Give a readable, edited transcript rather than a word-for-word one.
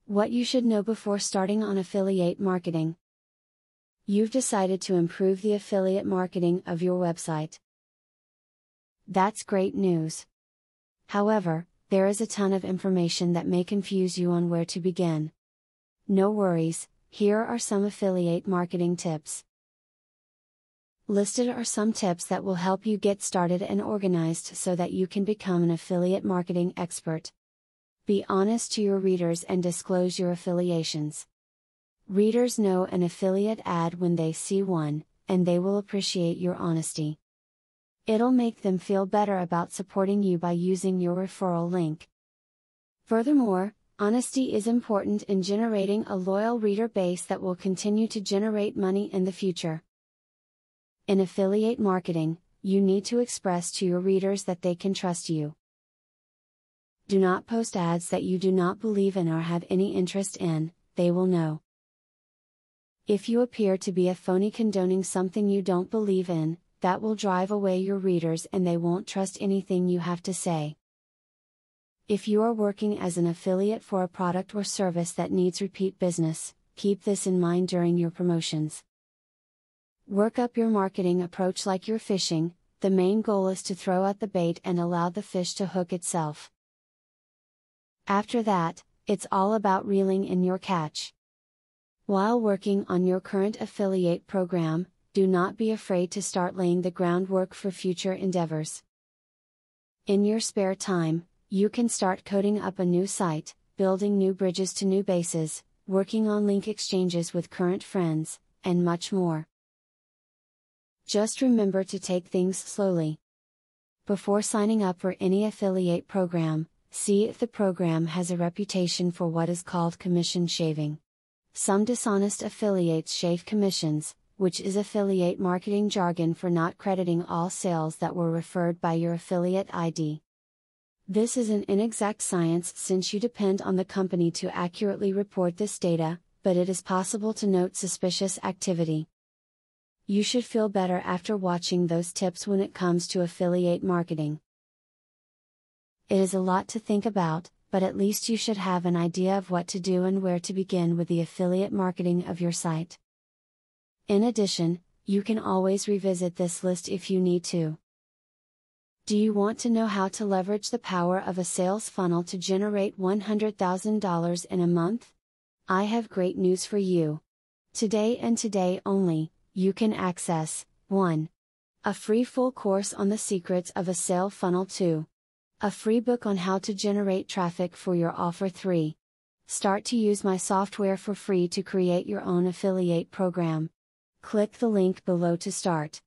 What you should know before starting on affiliate marketing. You've decided to improve the affiliate marketing of your website. That's great news. However, there is a ton of information that may confuse you on where to begin. No worries, here are some affiliate marketing tips. Listed are some tips that will help you get started and organized so that you can become an affiliate marketing expert. Be honest to your readers and disclose your affiliations. Readers know an affiliate ad when they see one, and they will appreciate your honesty. It'll make them feel better about supporting you by using your referral link. Furthermore, honesty is important in generating a loyal reader base that will continue to generate money in the future. In affiliate marketing, you need to express to your readers that they can trust you. Do not post ads that you do not believe in or have any interest in, they will know. If you appear to be a phony condoning something you don't believe in, that will drive away your readers and they won't trust anything you have to say. If you are working as an affiliate for a product or service that needs repeat business, keep this in mind during your promotions. Work up your marketing approach like you're fishing. The main goal is to throw out the bait and allow the fish to hook itself. After that, it's all about reeling in your catch. While working on your current affiliate program, do not be afraid to start laying the groundwork for future endeavors. In your spare time, you can start coding up a new site, building new bridges to new bases, working on link exchanges with current friends, and much more. Just remember to take things slowly. Before signing up for any affiliate program, see if the program has a reputation for what is called commission shaving. Some dishonest affiliates shave commissions, which is affiliate marketing jargon for not crediting all sales that were referred by your affiliate ID. This is an inexact science since you depend on the company to accurately report this data, but it is possible to note suspicious activity. You should feel better after watching those tips when it comes to affiliate marketing. It is a lot to think about, but at least you should have an idea of what to do and where to begin with the affiliate marketing of your site. In addition, you can always revisit this list if you need to. Do you want to know how to leverage the power of a sales funnel to generate $100,000 in a month? I have great news for you. Today and today only, you can access 1. A free full course on the secrets of a sale funnel. 2. A free book on how to generate traffic for your offer. 3. Start to use my software for free to create your own affiliate program. Click the link below to start.